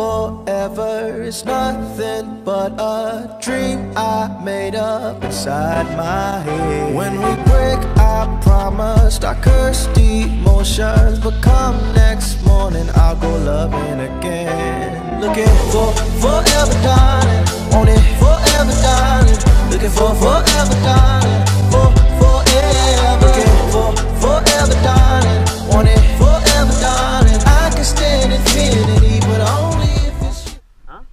forever is nothing but a dream I made up inside my head. When we break, I promised I cursed emotions, but come next morning I'll go loving again. Looking for forever, darling. Want it forever, darling. Looking for forever, darling. Forever. Looking for forever, darling. Want it forever, darling. I can stand infinity, but only if it's... Hein?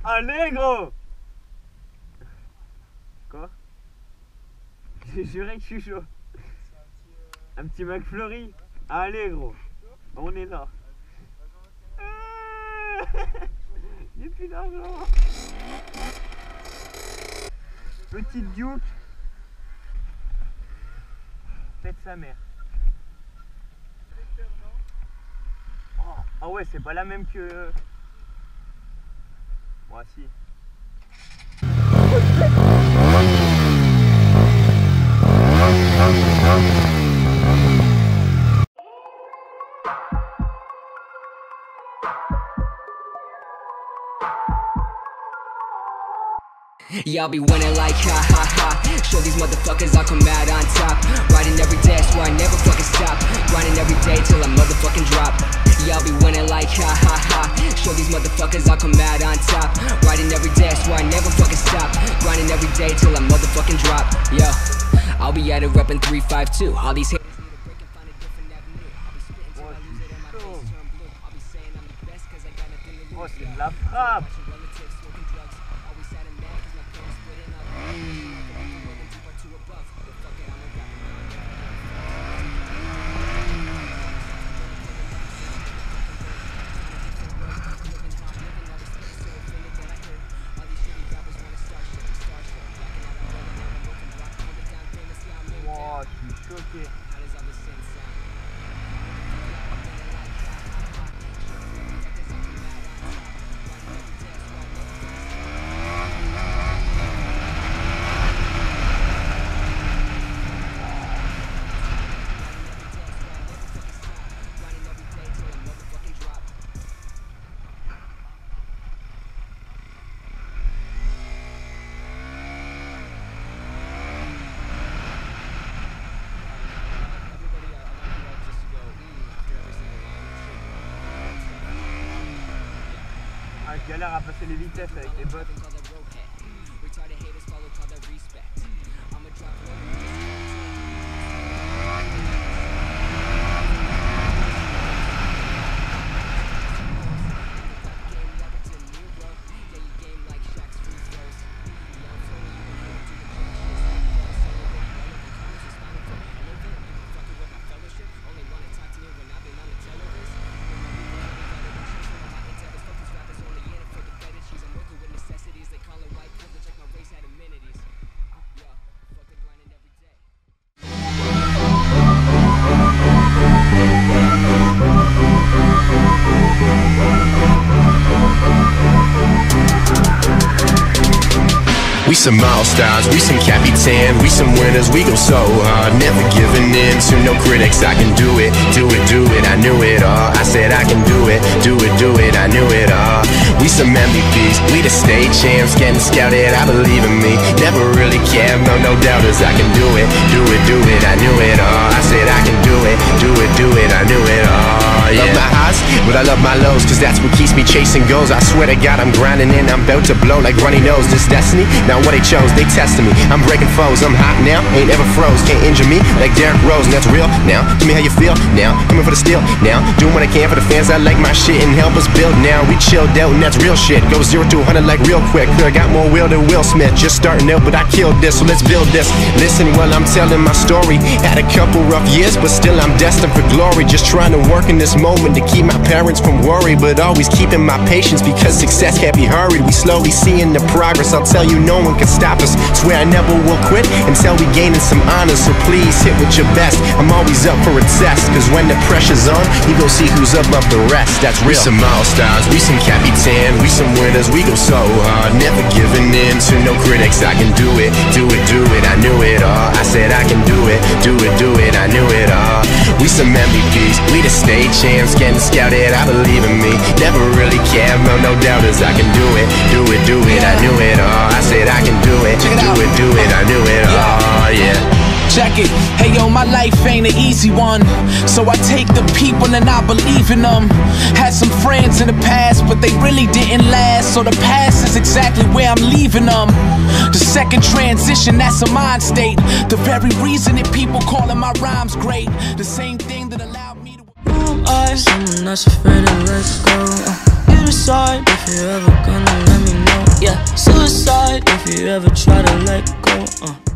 Allez, gros! Quoi? J'ai juré que je suis chaud. Un petit McFlurry. Allez, gros. On est là. J'ai plus d'argent. Petite Duke. Pète sa mère. Oh, ah ouais, c'est pas la même que... Moi, si. Yeah, I'll be winning like ha ha ha. Show these motherfuckers I'll come out on top. Riding every day, so I never fucking stop. Grinding every day till I motherfucking drop. Yeah, I'll be winning like ha ha ha. Show these motherfuckers I'll come out on top. Riding every day, so I never fucking stop. Grinding every day till I motherfucking drop. Yo, I'll be at it reppin' 352. All these hits. Oh, c'est de la frappe. Oh, je suis choqué. Ah, je galère à passer les vitesses avec les bottes. We some all-stars, we some captain, we some winners, we go so hard, never giving in to no critics. I can do it, do it, do it, I knew it all. I said I can do it, do it, do it, I knew it all. We some MVPs, we the state champs, getting scouted, I believe in me. Never really cared, no doubters. I can do it, do it, do it, I knew it all. I said I can do it, do it, do it, I knew it all. Yeah. Love my highs, but I love my lows, cause that's what keeps me chasing goals. I swear to God, I'm grinding and I'm about to blow like runny nose. This destiny, now what they chose, they testing me. I'm breaking foes, I'm hot now, ain't ever froze. Can't injure me like Derrick Rose, and that's real now. Tell me how you feel now, coming for the steal now. Doing what I can for the fans that like my shit and help us build now. We chilled out and that's real shit. Go 0 to 100 like real quick. I got more will than Will Smith. Just starting out, but I killed this, so let's build this. Listen while I'm telling my story. Had a couple rough years, but still I'm destined for glory. Just trying to work in this moment to keep my parents from worry, but always keeping my patience because success can't be hurried. We slowly seeing the progress. I'll tell you, no one can stop us. Swear I never will quit until we gaining some honors. So please hit with your best. I'm always up for a test, cause when the pressure's on, you go see who's above the rest. That's real. We some all-stars, we some captain, we some winners. We go so hard, never giving in to no critics. I can do it, do it, do it, I knew it all. I said I can do it, do it, do it, I knew it all. We We some MVPs, we the state champs, getting scouted, I believe in me. Never really cared, no doubters, I can do it, I knew it all. I said I can do it, do it, I knew it all, yeah. Check it, hey yo, my life ain't an easy one, so I take the people and I believe in them. Had some friends in the past, but they really didn't last, so the past is exactly where I'm leaving them. The second transition, that's a mind state. The very reason that people calling my rhymes great. The same thing that allowed me to... Someone that's afraid to let go. You decide if you're ever gonna let me know. Yeah, suicide if you ever try to let go.